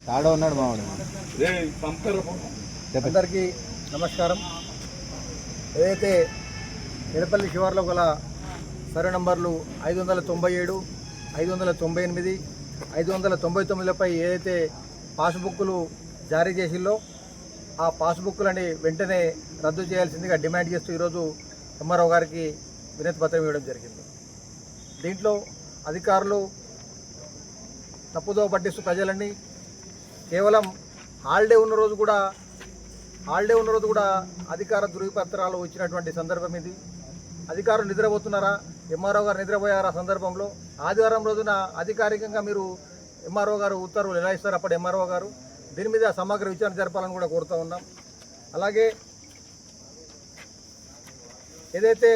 తాడో ఉన్నాడు మావాడు. అందరికీ నమస్కారం. ఏదైతే ఎడపల్లి శివార్లో గల సర్వే నంబర్లు 597, 598, 599లపై ఏదైతే పాస్బుక్లు జారీ చేసిల్లో ఆ పాస్బుక్లని వెంటనే రద్దు చేయాల్సిందిగా డిమాండ్ చేస్తూ ఈరోజు ఎంఆర్ఓ గారికి వినతి పత్రం ఇవ్వడం జరిగింది. దీంట్లో అధికారులు తప్పుదో పట్టిస్తూ ప్రజలన్నీ కేవలం హాలిడే ఉన్న రోజు కూడా అధికార ధృవపత్రాలు ఇచ్చినటువంటి సందర్భం ఇది. అధికారులు నిద్రపోతున్నారా? ఎంఆర్ఓ గారు నిద్రపోయారా? సందర్భంలో ఆదివారం రోజున అధికారికంగా మీరు ఎంఆర్ఓ గారు ఉత్తర్వులు ఎలా ఇస్తారు? అప్పుడు ఎంఆర్ఓ గారు దీని మీద సమగ్ర విచారణ జరపాలని కూడా కోరుతూ ఉన్నాం. అలాగే ఏదైతే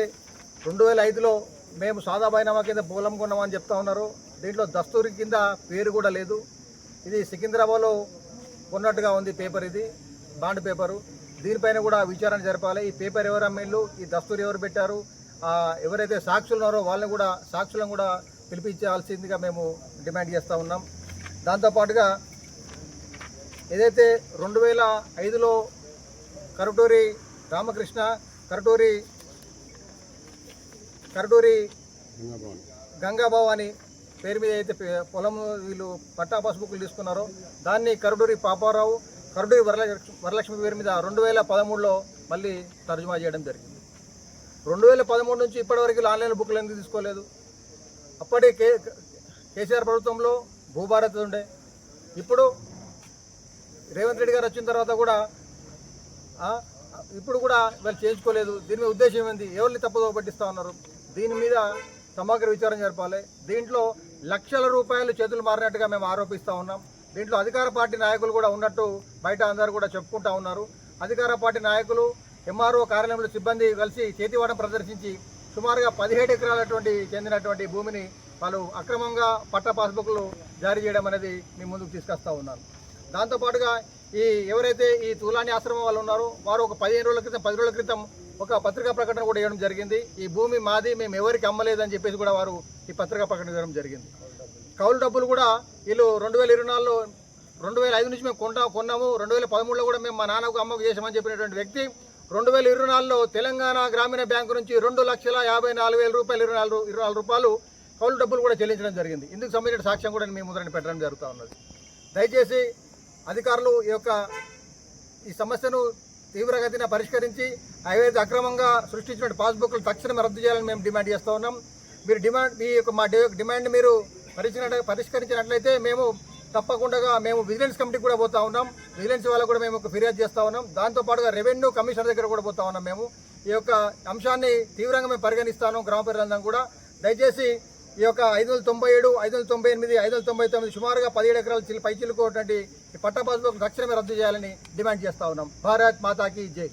2005లో మేము సాదా బైనామా కింద పొలం కొన్నామని చెప్తా ఉన్నారు, దీంట్లో దస్తూరి కింద పేరు కూడా లేదు. ఇది సికింద్రాబాద్లో కొన్నట్టుగా ఉంది పేపర్, ఇది బాండ్ పేపరు. దీనిపైన కూడా విచారణ జరపాలి. ఈ పేపర్ ఎవరు అమ్మేళ్ళు, ఈ దస్తూరి ఎవరు పెట్టారు, ఎవరైతే సాక్షులు ఉన్నారో సాక్షులను కూడా పిలిపించాల్సిందిగా మేము డిమాండ్ చేస్తూ ఉన్నాం. దాంతోపాటుగా ఏదైతే 2005లో కరటూరి రామకృష్ణ, కరటూరి గంగాభవాని పేరు మీద అయితే పొలం వీళ్ళు పట్టా పాస్బుక్లు తీసుకున్నారో దాన్ని కరటూరి పాపారావు, కరటూరి వరలక్ష్మి పేరు మీద 2013లో మళ్ళీ తర్జుమా చేయడం జరిగింది. 2013 నుంచి ఇప్పటివరకు ఆన్లైన్ బుక్లు ఎందుకు తీసుకోలేదు? అప్పటి కేసీఆర్ ప్రభుత్వంలో భూభారత్ ఉండే, ఇప్పుడు రేవంత్ రెడ్డి గారు వచ్చిన తర్వాత కూడా ఇప్పుడు కూడా వాళ్ళు చేయించుకోలేదు. దీని మీద ఉద్దేశం ఏంది? ఎవరిని తప్పుదో పట్టిస్తూ ఉన్నారు? దీని మీద సమగ్ర విచారణ జరపాలి. దీంట్లో లక్షల రూపాయలు చేతులు మారినట్టుగా మేము ఆరోపిస్తూ ఉన్నాం. దీంట్లో అధికార పార్టీ నాయకులు కూడా ఉన్నట్టు బయట అందరూ కూడా చెప్పుకుంటూ ఉన్నారు. అధికార పార్టీ నాయకులు ఎంఆర్ఓ కార్యాలయంలో సిబ్బంది కలిసి చేతివాటం ప్రదర్శించి సుమారుగా 17 ఎకరాలటువంటి చెందినటువంటి భూమిని వాళ్ళు అక్రమంగా పట్టా పాస్బుక్లు జారీ చేయడం అనేది మీ ముందుకు తీసుకొస్తూ ఉన్నాను. దాంతోపాటుగా ఎవరైతే ఈ తూలాని ఆశ్రమం వాళ్ళు ఉన్నారో వారు ఒక 10 రోజుల క్రితం ఒక పత్రికా ప్రకటన కూడా ఇవ్వడం జరిగింది. ఈ భూమి మాది, మేము ఎవరికి అమ్మలేదని చెప్పేసి కూడా వారు ఈ పత్రికా ప్రకటన ఇవ్వడం జరిగింది. కౌలు డబ్బులు కూడా వీళ్ళు 2024లో 2005 నుంచి మేము కొన్నాము, 2013లో కూడా మేము మా నాన్నకు అమ్మకు చేసామని చెప్పినటువంటి వ్యక్తి 2024లో తెలంగాణ గ్రామీణ బ్యాంకు నుంచి 2,54,000 రూపాయలు 24 రూపాయలు కౌలు డబ్బులు కూడా చెల్లించడం జరిగింది. ఇందుకు సంబంధించిన సాక్ష్యం కూడా మీ ముందరని పెట్టడం జరుగుతూ ఉన్నది. దయచేసి అధికారులు ఈ సమస్యను తీవ్రగతిన పరిష్కరించి ఏవైతే అక్రమంగా సృష్టించిన పాస్బుక్లు తక్షణమే రద్దు చేయాలని మేము డిమాండ్ చేస్తూ ఉన్నాం. మా డిమాండ్ మీరు పరిష్కరించినట్లయితే మేము తప్పకుండా విజిలెన్స్ కమిటీకి కూడా పోతా ఉన్నాం. విజిలెన్స్ వాళ్ళకు కూడా మేము ఫిర్యాదు చేస్తూ ఉన్నాం. దాంతోపాటుగా రెవెన్యూ కమిషనర్ దగ్గర కూడా పోతా ఉన్నాం. మేము ఈ యొక్క అంశాన్ని తీవ్రంగా మేము పరిగణిస్తాను. గ్రామ ప్రజలందరం కూడా దయచేసి ఈ యొక్క 597, 598, 599 సుమారుగా 17 ఎకరాల పైచిలుకోటువంటి ఈ పట్టా పాస్బుక్ తక్షణమే రద్దు చేయాలని డిమాండ్ చేస్తూ ఉన్నాం. భారత్ మాతాకి జై.